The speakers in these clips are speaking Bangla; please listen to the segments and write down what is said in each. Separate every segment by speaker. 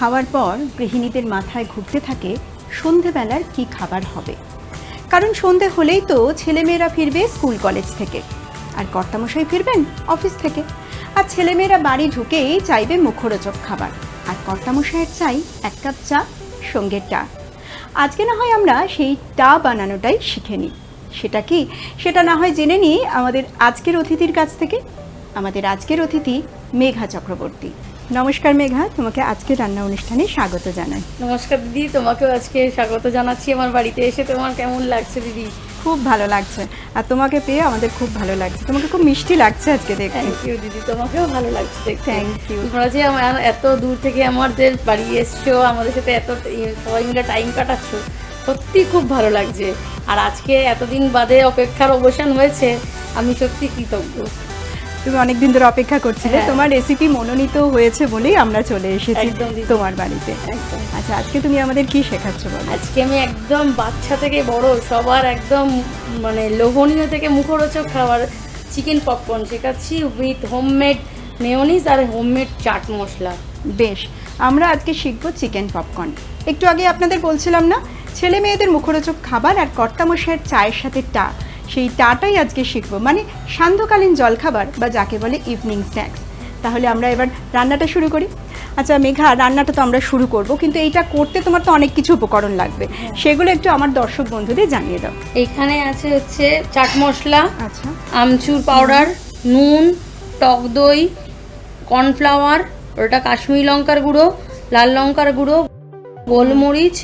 Speaker 1: খাওয়ার পর গৃহিণীদের মাথায় ঘুরতে থাকে সন্ধেবেলার কি খাবার হবে। কারণ সন্ধে হলেই তো ছেলেমেয়েরা ফিরবে স্কুল কলেজ থেকে, আর কর্তামশাই ফিরবেন অফিস থেকে। আর ছেলেমেয়েরা বাড়ি ঢুকেই চাইবে মুখরোচক খাবার, আর কর্তামশাইয়ের চাই এক কাপ চা সঙ্গে টা। আজকে না হয় আমরা সেই টা বানানোটাই শিখে নিই। সেটা কি, সেটা না হয় জেনে নিই আমাদের আজকের অতিথির কাছ থেকে। আমাদের আজকের অতিথি মেঘা চক্রবর্তী। নমস্কার মেঘা, তোমাকে আজকে রান্না অনুষ্ঠানে স্বাগত জানাই।
Speaker 2: নমস্কার দিদি, তোমাকেও আজকে স্বাগত জানাচ্ছি আমার বাড়িতে এসে। তোমার কেমন লাগছে দিদি?
Speaker 1: খুব ভালো লাগছে, আর তোমাকে পেয়ে আমাদের খুব ভালো লাগছে। তোমাকে খুব মিষ্টি লাগছে আজকে দেখতে।
Speaker 2: থ্যাংক ইউ দিদি, তোমাকেও ভালো লাগছে দেখতে।
Speaker 1: Thank you.
Speaker 2: তোমরা যে আমার এত দূর থেকে আমাদের বাড়ি এসছো, আমাদের সাথে এত সবাই মিলে টাইম কাটাচ্ছো, সত্যি খুব ভালো লাগছে। আর আজকে এতদিন বাদে অপেক্ষার অবসান হয়েছে, আমি সত্যি কৃতজ্ঞ।
Speaker 1: তুমি অনেকদিন ধরে অপেক্ষা করছিলে,
Speaker 2: হ্যাঁ।
Speaker 1: তোমার রেসিপি মনোনীত হয়েছে বলেই আমরা চলে এসেছি
Speaker 2: একদম দিদি।
Speaker 1: তোমার বাড়িতে।
Speaker 2: একদম।
Speaker 1: আচ্ছা, আজকে তুমি আমাদের কি শেখাচ্ছ বলো?
Speaker 2: আজকে আমি একদম বাচ্চা থেকে বড় সবার একদম মানে লোভনীয় থেকে মুখরোচক খাবার চিকেন পপকর্ন শেখাচ্ছি উইথ হোমমেড মেয়োনিজ আর হোমমেড চাট মশলা।
Speaker 1: বেশ, আমরা আজকে শিখবো চিকেন পপকর্ন। একটু আগে আপনাদের বলছিলাম না, ছেলে মেয়েদের মুখরোচক খাবার আর কর্তামশাইয়ের চায়ের সাথে টা, সেই টাটাই আজকে শিখবো, মানে সান্ধ্যকালীন জলখাবার বা যাকে বলে ইভিনিং স্ন্যাক্স। তাহলে আমরা এবার রান্নাটা শুরু করি। আচ্ছা মেঘা, রান্নাটা তো আমরা শুরু করব, কিন্তু এইটা করতে তোমার তো অনেক কিছু উপকরণ লাগবে, সেগুলো একটু আমার দর্শক বন্ধুদের জানিয়ে দাও।
Speaker 2: এখানে আছে হচ্ছে চাট মশলা,
Speaker 1: আচ্ছা,
Speaker 2: আমচুর পাউডার, নুন, টক দই, কর্নফ্লাওয়ার, ওটা কাশ্মীরি লঙ্কার গুঁড়ো, লাল লঙ্কার গুঁড়ো, গোলমরিচ,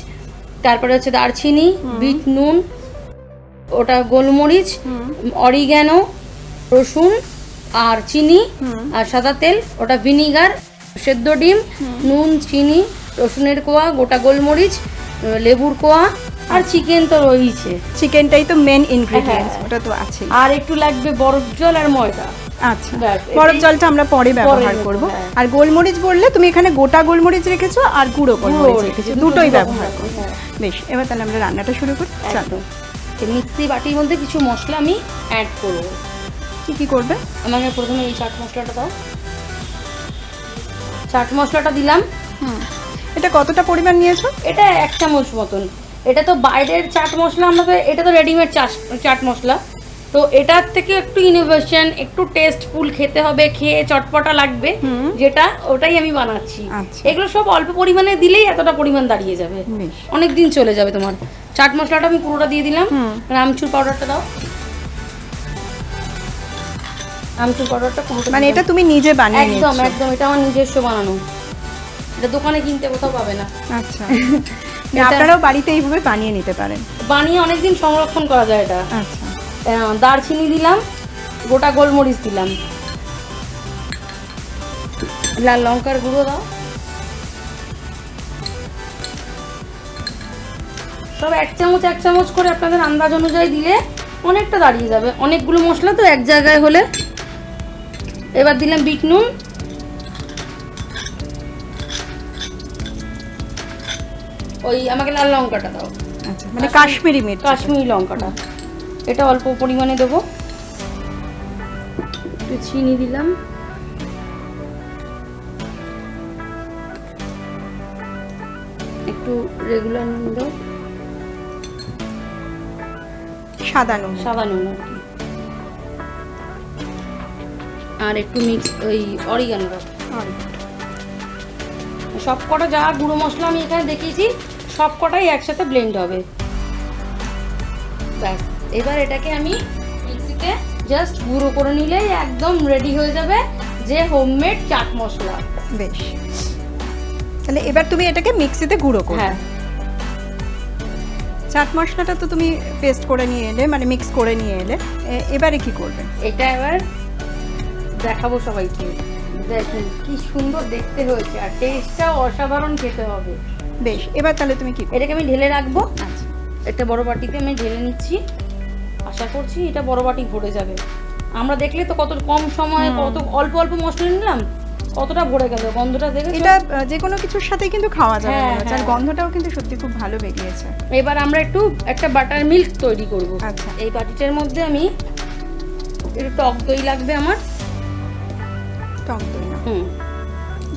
Speaker 2: তারপরে হচ্ছে দারচিনি, বিট নুন, ওটা গোলমরিচ, অরিগ্যানো, রসুন আর চিনি আর সাদা তেল, ওটা ভিনিগার, সেদ্ধ ডিম, নুন, চিনি, রসুনের কোয়া, গোটা গোলমরিচ, লেবুর কোয়া, আর চিকেন তো রয়েছে।
Speaker 1: চিকেনটাই তো মেন ইনগ্রেডিয়েন্টস,
Speaker 2: হ্যাঁ।
Speaker 1: ওটা তো আছে।
Speaker 2: আর একটু লাগবে বরফ জল আর ময়দা।
Speaker 1: আচ্ছা,
Speaker 2: ব্যাস,
Speaker 1: বরফ
Speaker 2: এটাই
Speaker 1: জলটা আমরা পরে ব্যবহার
Speaker 2: নেবো,
Speaker 1: করব।
Speaker 2: হ্যাঁ।
Speaker 1: আর গোলমরিচ বললে তুমি এখানে গোটা গোলমরিচ রেখেছো আর গুঁড়ো গোলমরিচ রেখেছো, দুটোই ব্যবহার করো।
Speaker 2: হ্যাঁ।
Speaker 1: বেশ, এবার তাহলে আমরা রান্নাটা শুরু করি। চলো,
Speaker 2: একদম। এই মিক্সি বাটির মধ্যে কিছু মশলা আমি অ্যাড করবো।
Speaker 1: কি কি করবে?
Speaker 2: আমাকে প্রথমে এই চাট মশলাটা দাও। চাট মশলাটা দিলাম।
Speaker 1: এটা কতটা পরিমাণ নিয়েছো?
Speaker 2: এটা 1 চামচ মতন। এটা তো বাইরের চাট মশলা, আমাকে এটা তো রেডিমেড চাট মশলা, তো এটার থেকে একটু ইনোভেশন, একটু টেস্টফুল খেতে হবে, খেয়ে চটপটা লাগবে, যেটা ওটাই আমি বানাচ্ছি।
Speaker 1: আচ্ছা।
Speaker 2: এগুলো সব অল্প পরিমাণে দিলেই এতটা পরিমাণ দাঁড়িয়ে যাবে,
Speaker 1: বেশ।
Speaker 2: অনেক দিন চলে যাবে তোমার। চাট মশলাটা আমি পুরোটা দিয়ে দিলাম। আমচুর পাউডারটা দাও। আমচুর পাউডারটা পুরোটা
Speaker 1: মানে
Speaker 2: দিলাম।
Speaker 1: এটা তুমি নিজে বানিয়ে
Speaker 2: একদম
Speaker 1: নিয়েছো?
Speaker 2: একদম, এটা আমার নিজস্ব বানানো, এটা দোকানে কিনতে কোথাও পাবে না।
Speaker 1: আচ্ছা, আপনারাও বাড়িতে এইভাবে বানিয়ে নিতে পারেন।
Speaker 2: বানিয়ে অনেকদিন সংরক্ষণ করা যায় এটা।
Speaker 1: আচ্ছা,
Speaker 2: দারচিনি দিলাম, গোটা গোলমরিচ দিলাম, লাল লঙ্কার গুঁড়ো দাও, সব 1 চামচ 1 চামচ করে আপনাদের আন্দাজ অনুযায়ী দিলে অনেকটা দাঁড়িয়ে যাবে। অনেকগুলো মশলা তো এক জায়গায় হলে। এবার দিলাম বিট নুন, ওই আমাকে লাল লঙ্কাটা দাও,
Speaker 1: আচ্ছা, মানে কাশ্মীরি মির্চ।
Speaker 2: কাশ্মীরি লঙ্কাটা, এটা অল্প পরিমাণে দেবো। একটু চিনি দিলাম, একটু রেগুলার নুন দাও,
Speaker 1: সাদা নুন।
Speaker 2: সাদা নুন আর কি, আর একটু মিক্স ওই অরিগানো দাও। সব কটা যা গুঁড়ো মশলা আমি এখানে দেখিয়েছি সব কটাই একসাথে ব্লেন্ড হবে। ব্যাস, এবার এটাকে আমি মিক্সিতে জাস্ট গুঁড়ো করে নিলেই একদম রেডি হয়ে যাবে যে হোমমেড চাট মশলা।
Speaker 1: বেশ, তাহলে এবার তুমি এটাকে মিক্সিতে গুঁড়ো করবে।
Speaker 2: হ্যাঁ,
Speaker 1: চাট মশলাটা তো তুমি পেস্ট করে নিয়ে এলে, মানে মিক্স করে নিয়ে এলে, এবারে কি করবে?
Speaker 2: এটা এবার দেখাবো সবাইকে। দেখুন কি সুন্দর দেখতে হয়েছে, আর টেস্টটাও অসাধারণ খেতে হবে।
Speaker 1: বেশ, এবার তাহলে তুমি কি করবে?
Speaker 2: এটাকে আমি ঢেলে রাখবো।
Speaker 1: আচ্ছা,
Speaker 2: একটা বড় বাটিতে আমি ঢেলে নিচ্ছি, আশা করছি এটা বড় বাটি ভরে যাবে। আমরা দেখলে তো কত কম সময়ে কত অল্প অল্প মশলা নিলাম, কতটা ভরে গেল। গন্ধটা দেখে
Speaker 1: এটা যে কোনো কিছুর সাথে কিন্তু খাওয়া যাবে,
Speaker 2: হ্যাঁ,
Speaker 1: মনে হচ্ছে। আর
Speaker 2: হ্যাঁ।
Speaker 1: গন্ধটাও কিন্তু সত্যি খুব ভালো বেরিয়েছে।
Speaker 2: এবার আমরা একটা বাটার মিল্ক তৈরি করব।
Speaker 1: আচ্ছা।
Speaker 2: এই বাটিটার মধ্যে আমি একটু টক দই লাগবে আমার।
Speaker 1: টক দই না,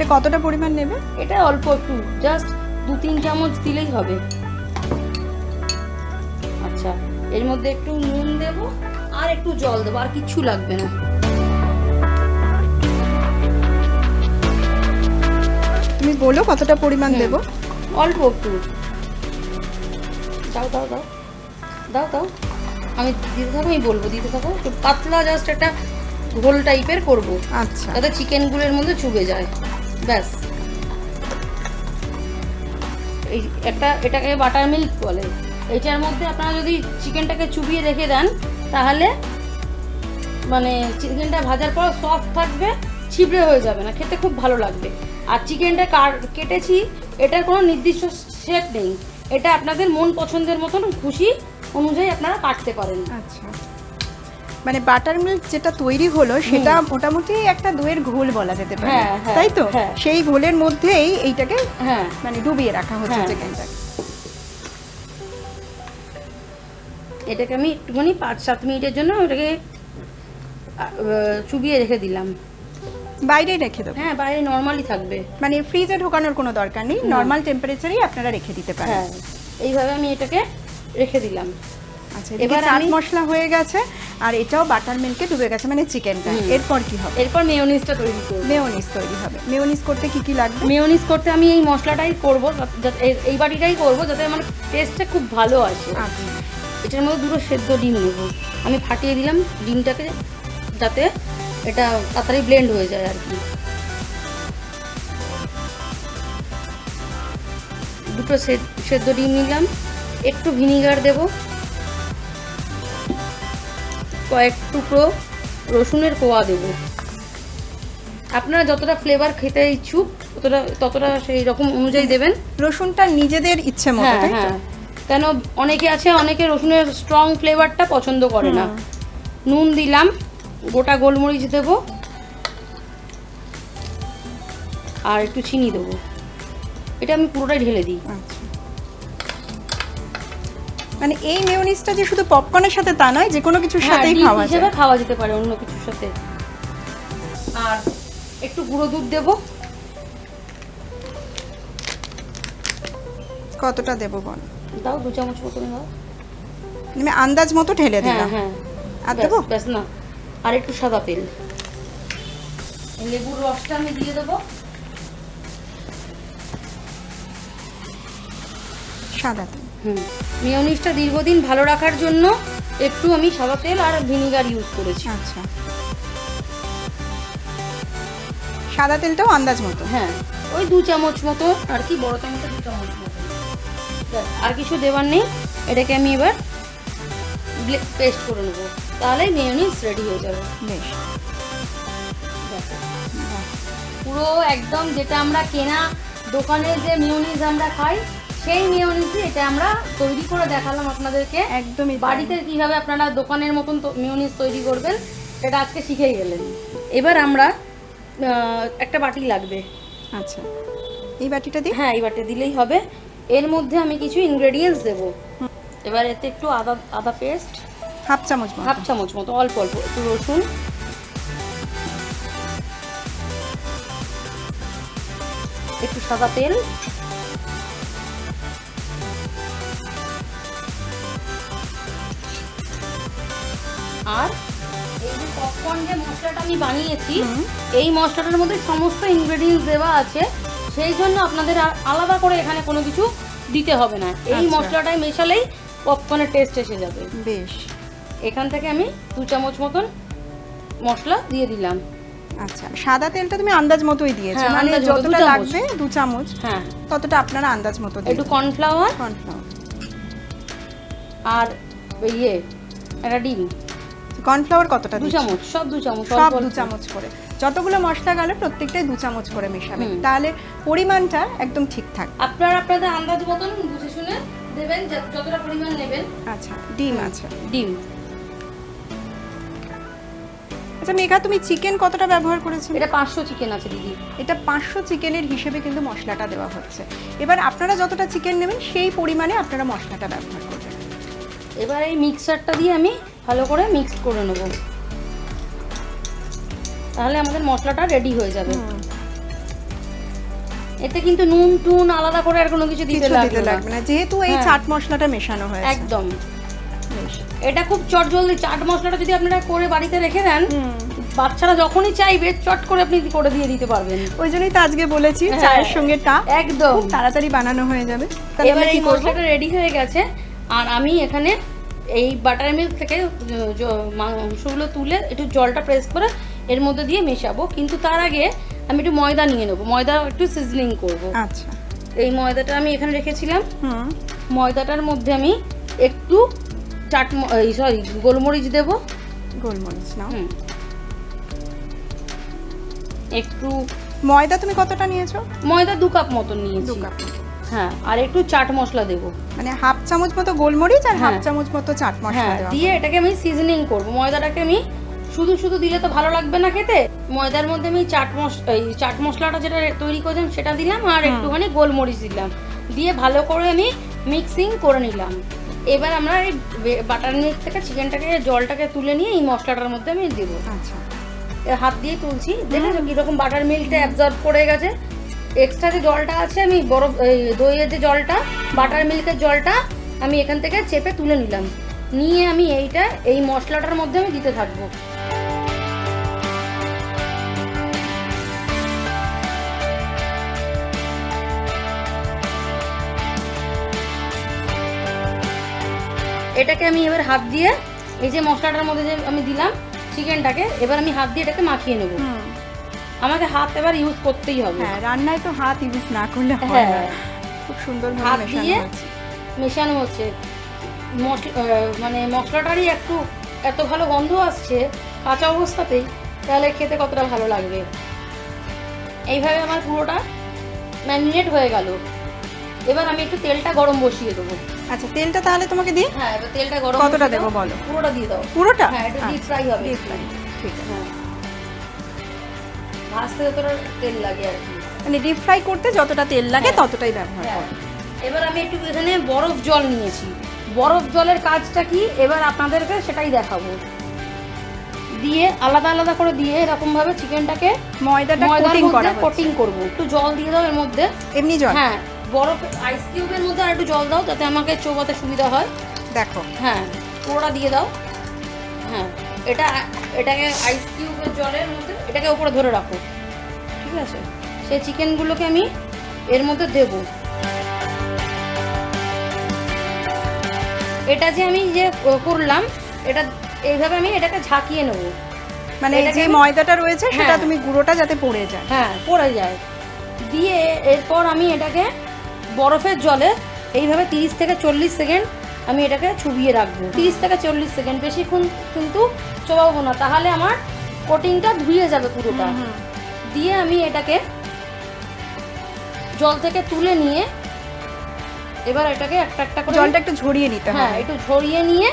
Speaker 1: এটা কতটা পরিমাণ নেবে?
Speaker 2: এটা অল্প একটু, জাস্ট 2-3 চামচ দিলেই হবে। আচ্ছা, এর মধ্যে একটু নুন দেব আর একটু জল দেবো, আর কিচ্ছু লাগবে না।
Speaker 1: তুমি বলো কতটা পরিমাণ দেব?
Speaker 2: অল্প একটু দাও দাও দাও দাও দাও, আমি দিতে থাকো, আমি বলবো দিতে থাকো। একটু পাতলা জাস্ট একটা ঘোল টাইপের করবো,
Speaker 1: আচ্ছা,
Speaker 2: যাতে চিকেনগুলোর মধ্যে চুবে যায়, ব্যাস। এই এটাকে বাটার মিল্ক বলে। এইটার মধ্যে আপনারা যদি চিকেনটাকে চুবিয়ে রেখে দেন, তাহলে মানে চিকেনটা ভাজার পর সফট থাকবে, ছিবড়ে হয়ে যাবে না, খেতে খুব ভালো লাগবে। আর চিকেনটা কেটেছি, এটার কোনো নির্দিষ্ট শেপ নেই, এটা আপনাদের মন পছন্দের মতন খুশি অনুযায়ী আপনারা কাটতে পারেন।
Speaker 1: আচ্ছা, মানে বাটার মিল্ক যেটা তৈরি হলো সেটা মোটামুটি একটা দইয়ের ঘোল বলা যেতে পারে, তাই তো? সেই ঘোলের মধ্যেই এইটাকে মানে ডুবিয়ে রাখা হচ্ছে চিকেনটাকে।
Speaker 2: এটাকে আমি একটুখানি 5-7 মিনিটের জন্য ওটাকে চুবিয়ে রেখে দিলাম।
Speaker 1: বাইরে রেখে দেবো?
Speaker 2: হ্যাঁ, বাইরে নর্মালি থাকবে,
Speaker 1: মানে ফ্রিজে ঢোকানোর কোনো দরকার নেই, নর্মাল টেম্পারেচারেই আপনারা রেখে দিতে পারেন।
Speaker 2: হ্যাঁ, এইভাবে আমি এটাকে রেখে দিলাম।
Speaker 1: আচ্ছা, এবার চাট মশলা হয়ে গেছে আর এটাও বাটার মিল্কে ডুবে গেছে, মানে চিকেনটা। এরপর কি হবে?
Speaker 2: এরপর মেয়োনিজটা তৈরি করব।
Speaker 1: মেয়োনিজ তৈরি হবে। মেয়োনিজ করতে কি কি লাগবে?
Speaker 2: মেয়োনিজ করতে আমি এই মশলাটাই করব, এই বাটিটাই করব, যাতে আমার টেস্টটা খুব ভালো আসে।
Speaker 1: আচ্ছা,
Speaker 2: এটার মধ্যে 2টো সেদ্ধ ডিম নেব, আমি ফাটিয়ে দিলাম ডিমটাকে, যাতে এটা তাড়াতাড়ি ব্লেন্ড হয়ে যায় আর কি। 2টো সেদ্ধ ডিম নিলাম, একটু ভিনিগার দেব, কয়েক টুকরো রসুনের কোয়া দেব। আপনারা যতটা ফ্লেভার খেতে ইচ্ছুক ততটা সেই রকম অনুযায়ী দেবেন।
Speaker 1: রসুনটা নিজেদের ইচ্ছে মতো, তাই তো?
Speaker 2: কেন অনেকে আছে, অনেকে রসুনের স্ট্রং ফ্লেভারটা পছন্দ করে না। নুন দিলাম, গোটা গোলমরিচ দেব, আর একটু চিনি দেবো। এটা আমি পুরোটাই ঢেলে দিই।
Speaker 1: আচ্ছা, মানে এই মেয়োনিজটা যে শুধু পপকর্নের সাথে তা নয়, যে কোনো কিছুর সাথেই
Speaker 2: খাওয়া যেতে পারে, অন্য কিছুর সাথে। আর একটু গুঁড়ো দুধ দেব।
Speaker 1: কতটা দেব বল?
Speaker 2: দাও 2 চামচ মতন দাও।
Speaker 1: আমি আন্দাজ মতো ঢেলে দিলাম।
Speaker 2: হ্যাঁ,
Speaker 1: আর দেবো?
Speaker 2: ব্যাস না, আর একটু সাদা তেল, লেবুর রসটা আমি দিয়ে দেবো।
Speaker 1: সাদা তেল।
Speaker 2: মেয়োনিজটা দীর্ঘদিন ভালো রাখার জন্য একটু আমি সাদা তেল আর ভিনিগার ইউজ করেছি।
Speaker 1: আচ্ছা, সাদা তেলটাও আন্দাজ মতো?
Speaker 2: হ্যাঁ, ওই 2 চামচ মতো আর কি, বড় চামচে 2 চামচ মতো, আর কিছু দেওয়ার নেই। এটাকে আমি এবার পেস্ট করে নেবো, তাহলে মেয়োনিজ রেডি হয়ে যাবে।
Speaker 1: বেশ,
Speaker 2: পুরো একদম যেটা আমরা কেনা দোকানে যে মেয়োনিজ আমরা খাই, সেই মেয়োনিজই এটা আমরা তৈরি করে দেখালাম আপনাদেরকে।
Speaker 1: একদমই
Speaker 2: বাড়িতে কিভাবে আপনারা দোকানের মতন মেয়োনিজ তৈরি করবেন সেটা আজকে শিখেই গেলেন। এবার আমরা একটা বাটি লাগবে।
Speaker 1: আচ্ছা, এই বাটিটা দিই?
Speaker 2: হ্যাঁ, এই বাটি দিলেই হবে। এর মধ্যে আমি কিছু ইনগ্রেডিয়েন্টস দেবো। এবার এতে একটু আদা পেস্ট,
Speaker 1: হাফ চামচ
Speaker 2: মতো, অল্প অল্প, একটু রসুন, একটু সাদা তেল, আর এই যে পপকর্ন যে মশলাটা আমি বানিয়েছি, এই মশলাটার মধ্যে সমস্ত ইনগ্রেডিয়েন্টস দেওয়া আছে, সেই জন্য আপনাদের আলাদা করে এখানে কোনো কিছু দিতে হবে না। এই মশলাটাই মেশালেই পপকর্নের টেস্ট এসে যাবে।
Speaker 1: বেশ,
Speaker 2: এখান থেকে আমি 2 চামচ মতন মশলা দিয়ে দিলাম।
Speaker 1: আচ্ছা, সাদা তেলটা তুমি আন্দাজ মতোই দিয়েছো, মানে যতটা লাগবে 2 চামচ, হ্যাঁ, ততটা আপনারা আন্দাজ মতো দিন।
Speaker 2: একটু কর্নফ্লাওয়ার,
Speaker 1: আর
Speaker 2: একটা ডিম।
Speaker 1: কর্নফ্লাওয়ার কতটা?
Speaker 2: 2 চামচ, সব 2 চামচ,
Speaker 1: সব 2 চামচ করে। যতগুলো মশলা গেল প্রত্যেকটাই 2 চামচ করে মেশাবে, তাহলে পরিমাণটা একদম ঠিক থাকবে।
Speaker 2: আপনাদের আন্দাজ মতন বুঝে শুনে দেবেন, যতটা পরিমাণ নেবেন।
Speaker 1: আচ্ছা, ডিম আছে,
Speaker 2: ডিম।
Speaker 1: আচ্ছা মেঘা, তুমি চিকেন কতটা ব্যবহার করেছো?
Speaker 2: এটা 500 চিকেন আছে দিদি।
Speaker 1: এটা 500 চিকেনের হিসেবে কিন্তু মশলাটা দেওয়া হচ্ছে। এবার আপনারা যতটা চিকেন নেবেন সেই পরিমাণে আপনারা মশলাটা ব্যবহার করবেন।
Speaker 2: এবার এই মিক্সারটা দিয়ে আমি ভালো করে মিক্স করে নেব, তাহলে আমাদের মশলাটা রেডি হয়ে যাবে। এতে কিন্তু নুন টুন আলাদা করে আর কোনো কিছু দিতে লাগবে
Speaker 1: না, যেহেতু এই
Speaker 2: হ্যাঁ।
Speaker 1: চাট মশলাটা মেশানো হয়েছে।
Speaker 2: একদম।
Speaker 1: বেশ।
Speaker 2: এটা খুব চটজলদি, চাট মশলাটা যদি আপনারা করে বাড়িতে রেখে দেন, বাচ্চারা যখনই চাইবে চট করে আপনি করে দিয়ে দিতে পারবেন।
Speaker 1: ওই জন্যই তো আজকে বলেছি
Speaker 2: হ্যাঁ,
Speaker 1: চায়ের সঙ্গে টা
Speaker 2: একদম
Speaker 1: খুব তাড়াতাড়ি বানানো হয়ে যাবে। তাহলে
Speaker 2: এবার
Speaker 1: আমরা
Speaker 2: এই
Speaker 1: কি করব?
Speaker 2: মশলাটা রেডি হয়ে গেছে, আর আমি এখানে এই বাটার মিল্ক থেকে মাংসগুলো তুলে একটু জলটা প্রেস করে এর মধ্যে দিয়ে মেশাবো। কিন্তু তার আগে আমি একটু ময়দা নিয়ে নেবো, ময়দা একটু সিজনিং করব।
Speaker 1: আচ্ছা।
Speaker 2: এই ময়দাটা আমি এখানে রেখেছিলাম,
Speaker 1: হুম।
Speaker 2: ময়দাটার মধ্যে আমি একটু গোলমরিচ দেবো।
Speaker 1: গোলমরিচ নাও।
Speaker 2: একটু
Speaker 1: ময়দা তুমি কতটা নিয়েছো?
Speaker 2: ময়দা 2 কাপ মতন নিয়েছি।
Speaker 1: 2 কাপ মতো।
Speaker 2: হ্যাঁ, আর একটু চাট মশলা দেবো,
Speaker 1: মানে হাফ চামচ মতো গোলমরিচ আর হাফ
Speaker 2: হ্যাঁ।
Speaker 1: চামচ মতো চাট মশলা
Speaker 2: হ্যাঁ,
Speaker 1: দেওয়া।
Speaker 2: দিয়ে এটাকে আমি সিজনিং করব। ময়দাটাকে আমি শুধু শুধু দিলে তো ভালো লাগবে না খেতে। ময়দার মধ্যে আমি চাট মশলাটা যেটা তৈরি করেছিলাম সেটা দিলাম, আর একটুখানি গোলমরিচ দিলাম, দিয়ে ভালো করে আমি মিক্সিং করে নিলাম। এবার আমরা এই বাটার মিল্ক থেকে চিকেনটাকে জলটাকে তুলে নিয়ে এই মশলাটার মধ্যে আমি দেবো।
Speaker 1: আচ্ছা।
Speaker 2: হাত দিয়ে তুলছি, দেখেছো কিরকম বাটার মিল্কটা অ্যাবজর্ব করে গেছে। এক্সট্রা যে জলটা আছে আমি দইয়ের যে জলটা, বাটার মিল্কের জলটা আমি এখান থেকে চেপে তুলে নিলাম, নিয়ে আমি এই মশলাটার মধ্যে আমি দিতে থাকবো। এটাকে আমি এবার হাত দিয়ে এই যে মশলাটার মধ্যে যে আমি দিলাম চিকেনটাকে, এবার আমি হাত দিয়ে এটাকে মাখিয়ে নেবো। আমাকে হাত এবার ইউজ করতেই হবে।
Speaker 1: হ্যাঁ, রান্নায় তো হাত ইউজ না করলে হয় না।
Speaker 2: হ্যাঁ,
Speaker 1: খুব সুন্দর
Speaker 2: হাত
Speaker 1: ভাবে
Speaker 2: দিয়ে
Speaker 1: মেশানো হচ্ছে।
Speaker 2: মেশানো হচ্ছে। মানে মশলাটারই একটু এত ভালো গন্ধ আসছে কাঁচা অবস্থাতেই, তাহলে খেতে কতটা ভালো লাগবে। এইভাবে আমার পুরোটা ম্যারিনেট হয়ে গেল। এবার আমি একটু তেলটা গরম বসিয়ে দেবো।
Speaker 1: আচ্ছা, তেলটা তাহলে তোমাকে দিই?
Speaker 2: হ্যাঁ, এবার তেলটা গরম
Speaker 1: কতটা
Speaker 2: বসিয়ে
Speaker 1: দেবো
Speaker 2: দাও।
Speaker 1: বলো?
Speaker 2: পুরোটা দিয়ে দাও।
Speaker 1: পুরোটা?
Speaker 2: হ্যাঁ, এটা ডিপ ফ্রাই হবে।
Speaker 1: ডিপ ফ্রাই, ঠিক আছে।
Speaker 2: হ্যাঁ, ভাজতে যতটা তেল লাগে আর কি,
Speaker 1: মানে ডিপ ফ্রাই করতে যতটা তেল লাগে
Speaker 2: হ্যাঁ।
Speaker 1: ততটাই ব্যবহার
Speaker 2: হ্যাঁ।
Speaker 1: করো।
Speaker 2: এবার আমি একটু এখানে বরফ জল নিয়েছি। বরফ জলের কাজটা কি এবার আপনাদেরকে সেটাই দেখাবো। দিয়ে আলাদা আলাদা করে দিয়ে এরকম ভাবে চিকেনটাকে
Speaker 1: ময়দাটা
Speaker 2: ময়দার
Speaker 1: কোটিং করা
Speaker 2: মধ্যে
Speaker 1: হচ্ছে।
Speaker 2: কোটিং করব। একটু জল দিয়ে দাও এর মধ্যে।
Speaker 1: এমনি জল?
Speaker 2: হ্যাঁ, বরফ আইস কিউবের মধ্যে আর একটু জল দাও, যাতে আমাকে চোবাতে সুবিধা হয়।
Speaker 1: দেখো।
Speaker 2: হ্যাঁ, পুরোটা দিয়ে দাও। হ্যাঁ, এটাকে আইস কিউবের জলের মধ্যে এটাকে উপরে ধরে রাখো, ঠিক আছে? সেই চিকেনগুলোকে আমি এর মধ্যে দেবো। এটা যে আমি যে করলাম, এটা এইভাবে আমি এটাকে ঝাঁকিয়ে নেবো।
Speaker 1: মানে
Speaker 2: এটাকে
Speaker 1: যে
Speaker 2: আমি-
Speaker 1: ময়দাটা রয়েছে সেটা
Speaker 2: হ্যাঁ।
Speaker 1: তুমি গুঁড়োটা যাতে পড়ে যায়।
Speaker 2: হ্যাঁ, পড়ে যায়। দিয়ে এরপর আমি এটাকে বরফের জলে এইভাবে 30 থেকে 40 সেকেন্ড আমি এটাকে চুবিয়ে রাখবো। 30 থেকে 40 সেকেন্ড, বেশিক্ষণ কিন্তু চোবাবো না, তাহলে আমার কোটিংটা ধুয়ে যাবে পুরোটা। দিয়ে আমি এটাকে জল থেকে তুলে নিয়ে এবার এটাকে একটা একটা করে
Speaker 1: জলটা একটু ঝরিয়ে নিতে
Speaker 2: হ্যাঁ,
Speaker 1: হবে।
Speaker 2: একটু ঝরিয়ে নিয়ে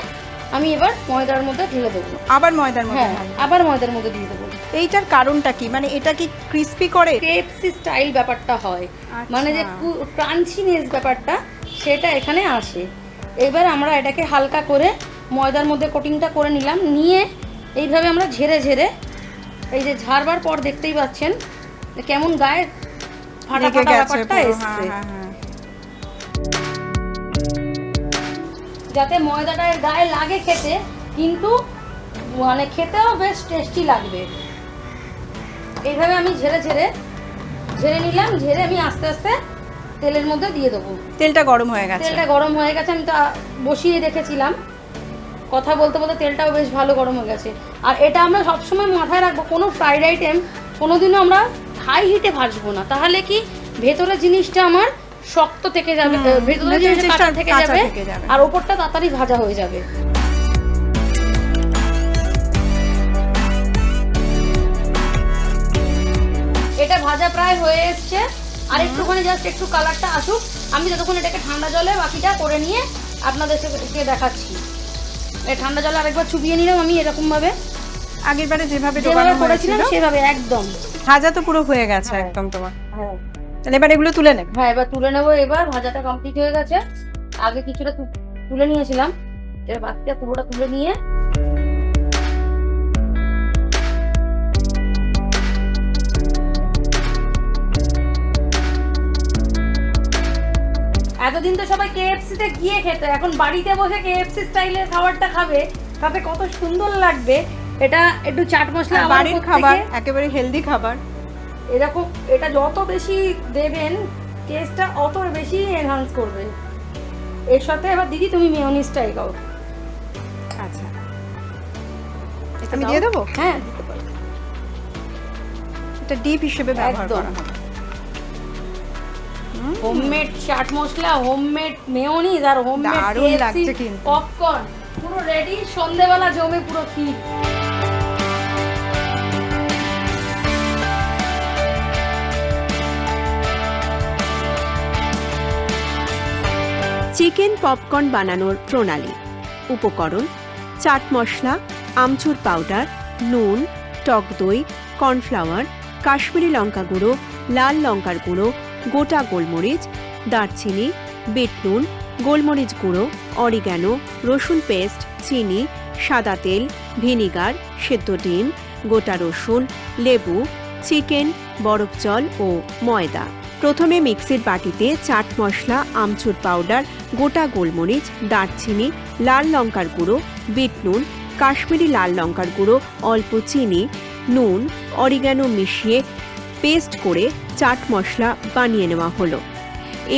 Speaker 2: আমি এবার ময়দার মধ্যে ঢেলে দেবো।
Speaker 1: আবার ময়দার মধ্যে
Speaker 2: হ্যাঁ,
Speaker 1: ঢালবো।
Speaker 2: আবার ময়দার মধ্যে দিয়ে দেবো।
Speaker 1: এইটার কারণটা কি? মানে এটা কি ক্রিস্পি করে?
Speaker 2: কেএফসি স্টাইল ব্যাপারটা হয়,
Speaker 1: আচ্ছা।
Speaker 2: মানে যে ক্রাঞ্চিনেস ব্যাপারটা সেটা এখানে আসে। এবার আমরা এটাকে হালকা করে ময়দার মধ্যে কোটিংটা করে নিলাম, নিয়ে এইভাবে আমরা ঝেড়ে ঝেড়ে, এই যে ঝাড়বার পর দেখতেই পাচ্ছেন কেমন গায়ে ফাটা
Speaker 1: লেগে
Speaker 2: ফাটা
Speaker 1: গেছে
Speaker 2: ব্যাপারটা
Speaker 1: পুরো।
Speaker 2: এসছে।
Speaker 1: হ্যাঁ, হ্যাঁ, হ্যাঁ।
Speaker 2: যাতে ময়দাটার গায়ে লাগে খেতে, কিন্তু মানে খেতেও বেশ টেস্টি লাগবে। এইভাবে আমি ঝেড়ে নিলাম, ঝেড়ে আমি আস্তে আস্তে তেলের মধ্যে দিয়ে দেবো।
Speaker 1: তেলটা গরম হয়ে গেছে।
Speaker 2: তেলটা গরম হয়ে গেছে, আমি তা বসিয়ে রেখেছিলাম। কথা বলতে বলতে তেলটাও বেশ ভালো গরম হয়ে গেছে। আর এটা আমরা সবসময় মাথায় রাখবো, কোনো ফ্রাইড আইটেম কোনোদিনও আমরা হাই হিটে ভাজবো না, তাহলে কি ভেতরের জিনিসটা আমার শক্ত থেকে যাবে, ভেতরের জিনিসটা কাঁচা থেকে যাবে, আর ওপরটা তাড়াতাড়ি ভাজা হয়ে যাবে। এটা ভাজা প্রায় হয়ে এসছে, আর একটুখানি জাস্ট একটু কালারটা আসুক। আমি যতক্ষণ এটাকে ঠান্ডা জলে বাকিটা করে নিয়ে আপনাদেরকে দেখাচ্ছি। এই ঠান্ডা জলে আরেকবার চুবিয়ে নিলাম আমি এরকম ভাবে,
Speaker 1: আগেরবারে যেভাবে
Speaker 2: যেভাবে
Speaker 1: ডোবানো
Speaker 2: করেছিলাম
Speaker 1: হয়েছিল
Speaker 2: সেভাবে একদম।
Speaker 1: ভাজা তো পুরো হয়ে গেছে
Speaker 2: হ্যাঁ।
Speaker 1: একদম তোমার।
Speaker 2: হ্যাঁ
Speaker 1: তাহলে এবার এগুলো তুলে নেবে।
Speaker 2: হ্যাঁ, এবার তুলে নেবো। এবার ভাজাটা কমপ্লিট হয়ে গেছে। আগে কিছুটা তুলে নিয়েছিলাম, এবার বাকিটা পুরোটা তুলে নিয়ে এতদিন তো সবাই KFC তে গিয়ে খেত, এখন বাড়িতে বসে KFC স্টাইলের খাবারটা খাবে, তাতে কত সুন্দর লাগবে। এটা একটু চাট মশলা আবার
Speaker 1: বাড়ির খাবার, একেবারে হেলদি খাবার।
Speaker 2: এরকম এটা যত বেশি দেবেন টেস্টটা অত বেশি এনহান্স করবে। এর সাথে এবার দিদি তুমি মেয়োনিজটা এগাও।
Speaker 1: আচ্ছা, এটা আমি দিয়ে দেবো?
Speaker 2: হ্যাঁ দিতে পারো।
Speaker 1: এটা ডিপ হিসেবে ব্যবহার
Speaker 2: একদম।
Speaker 1: করা হবে।
Speaker 2: হোমমেড চাট মশলা, হোমমেড মেয়োনিজ আর হোমমেড
Speaker 1: দারুণ লাগছে কিন্তু।
Speaker 2: পপকর্ন পুরো রেডি, সন্ধ্যাবেলা জমে পুরো ক্ষীর।
Speaker 3: চিকেন পপকর্ন বানানোর প্রণালী। উপকরণ: চাট মশলা, আমচুর পাউডার, নুন, টক দই, কর্নফ্লাওয়ার, কাশ্মীরি লঙ্কা গুঁড়ো, লাল লঙ্কার গুঁড়ো, গোটা গোলমরিচ, দারচিনি, বিট নুন, গোলমরিচ গুঁড়ো, অরিগ্যানো, রসুন পেস্ট, চিনি, সাদা তেল, ভিনিগার, সেদ্ধ ডিম, গোটা রসুন, লেবু, চিকেন, বরফ জল ও ময়দা। প্রথমে মিক্সির বাটিতে চাট মশলা, আমচুর পাউডার, গোটা গোলমরিচ, দারচিনি, লাল লঙ্কার গুঁড়ো, বিট নুন, কাশ্মীরি লাল লঙ্কার গুঁড়ো, অল্প চিনি, নুন, অরিগ্যানো মিশিয়ে পেস্ট করে চাট মশলা বানিয়ে নেওয়া হলো।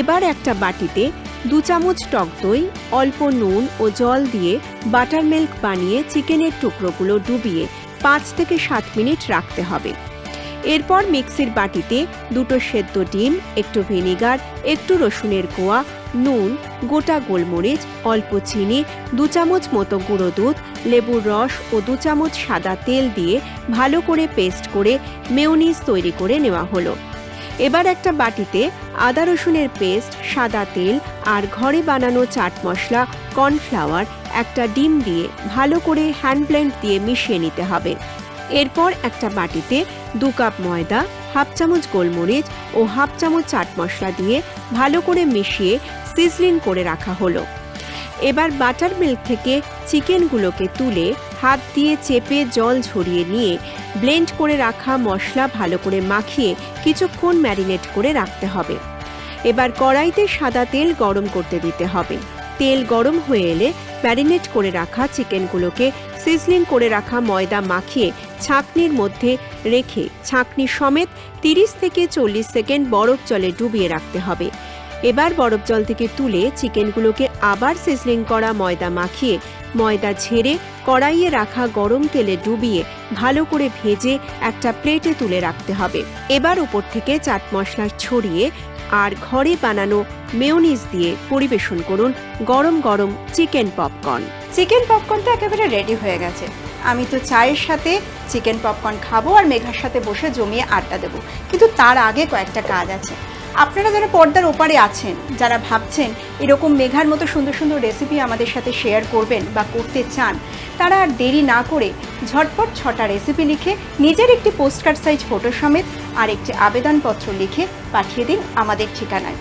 Speaker 3: এবার একটা বাটিতে 2 চামচ টক দই, অল্প নুন ও জল দিয়ে বাটার মিল্ক বানিয়ে চিকেনের টুকরোগুলো ডুবিয়ে 5 থেকে 7 মিনিট রাখতে হবে। এরপর মিক্সির বাটিতে 2টো সেদ্ধ ডিম, একটু ভিনিগার, একটু রসুনের কোয়া, নুন, গোটা গোলমরিচ, অল্প চিনি, 2 চামচ মতো গুঁড়ো দুধ, লেবুর রস ও 2 চামচ সাদা তেল দিয়ে ভালো করে পেস্ট করে মেয়োনিজ তৈরি করে নেওয়া হলো। এবার একটা বাটিতে আদা রসুনের পেস্ট, সাদা তেল আর ঘরে বানানো চাট মশলা, কর্নফ্লাওয়ার, একটা ডিম দিয়ে ভালো করে হ্যান্ড ব্লেন্ড দিয়ে মিশিয়ে নিতে হবে। এরপর একটা বাটিতে 2 কাপ ময়দা, হাফ চামচ গোলমরিচ ও হাফ চামচ চাট মশলা দিয়ে ভালো করে মিশিয়ে সিজলিং করে রাখা হলো। এবার বাটার মিল্ক থেকে চিকেনগুলোকে তুলে হাত দিয়ে চেপে জল ঝরিয়ে নিয়ে ব্লেন্ড করে রাখা মশলা ভালো করে মাখিয়ে কিছুক্ষণ ম্যারিনেট করে রাখতে হবে। এবার কড়াইতে সাদা তেল গরম করতে দিতে হবে। তেল গরম হয়ে এলে ম্যারিনেট করে রাখা চিকেনগুলোকে সিজলিং করে রাখা ময়দা মাখিয়ে ছাঁকনির মধ্যে রেখে ছাঁকনি সমেত 30 থেকে 40 সেকেন্ড বরফ জলে ডুবিয়ে রাখতে হবে। এবার বরফ জল থেকে তুলে চিকেনগুলোকে আবার সিজলিং করা ময়দা মাখিয়ে ময়দা ঝেড়ে কড়াইয়ে রাখা গরম তেলে ডুবিয়ে ভালো করে ভেজে একটা প্লেটে তুলে রাখতে হবে। এবার উপর থেকে চাট মশলা ছড়িয়ে আর ঘরে বানানো মেয়োনিজ দিয়ে পরিবেশন করুন গরম গরম চিকেন পপকর্ন।
Speaker 1: চিকেন পপকর্ন তো একেবারে রেডি হয়ে গেছে। আমি তো চায়ের সাথে চিকেন পপকর্ন খাবো আর মেঘার সাথে বসে জমিয়ে আড্ডা দেবো, কিন্তু তার আগে কয়েকটা কাজ আছে। আপনারা যারা পর্দার ওপারে আছেন, যারা ভাবছেন এরকম মেঘার মতো সুন্দর সুন্দর রেসিপি আমাদের সাথে শেয়ার করবেন বা করতে চান, তারা আর দেরি না করে ঝটপট 6টা রেসিপি লিখে নিজের একটি পোস্টকার্ড সাইজ ফটো সমেত আর একটি আবেদনপত্র লিখে পাঠিয়ে দিন আমাদের ঠিকানায়।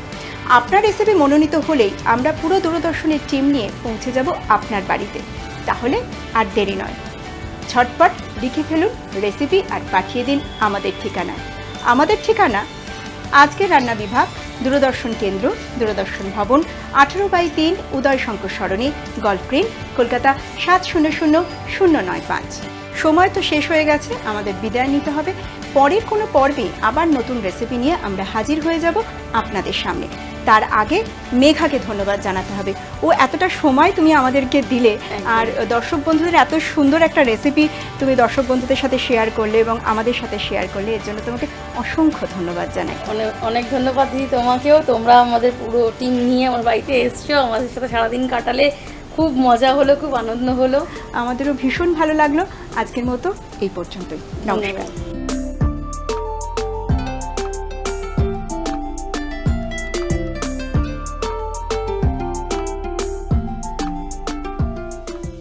Speaker 1: আপনার রেসিপি মনোনীত হলেই আমরা পুরো দূরদর্শনের টিম নিয়ে পৌঁছে যাব আপনার বাড়িতে। তাহলে আর দেরি নয়, ঝটপট লিখে ফেলুন রেসিপি আর পাঠিয়ে দিন আমাদের ঠিকানায়। আমাদের ঠিকানা আজকের রান্না বিভাগ, দূরদর্শন কেন্দ্র, দূরদর্শন ভবন, 18/3 উদয় শঙ্কর সরণি, গল্ফ গ্রিন, কলকাতা 700095। সময় তো শেষ হয়ে গেছে, আমাদের বিদায় নিতে হবে। পরের কোনো পর্বে আবার নতুন রেসিপি নিয়ে আমরা হাজির হয়ে যাব আপনাদের সামনে। তার আগে মেঘাকে ধন্যবাদ জানাতে হবে, ও এতটা সময় তুমি আমাদেরকে দিলে আর দর্শক বন্ধুদের এত সুন্দর একটা রেসিপি তুমি দর্শক বন্ধুদের সাথে শেয়ার করলে এবং আমাদের সাথে শেয়ার করলে, এর জন্য তোমাকে অসংখ্য ধন্যবাদ জানাই।
Speaker 2: অনেক অনেক ধন্যবাদ দিদি তোমাকেও। তোমরা আমাদের পুরো টিম নিয়ে আমার বাড়িতে এসছো, আমাদের সাথে সারাদিন কাটালে, খুব মজা হলো, খুব আনন্দ হলো।
Speaker 1: আমাদেরও ভীষণ ভালো লাগলো। আজকের মতো এই পর্যন্তই, নমস্কার।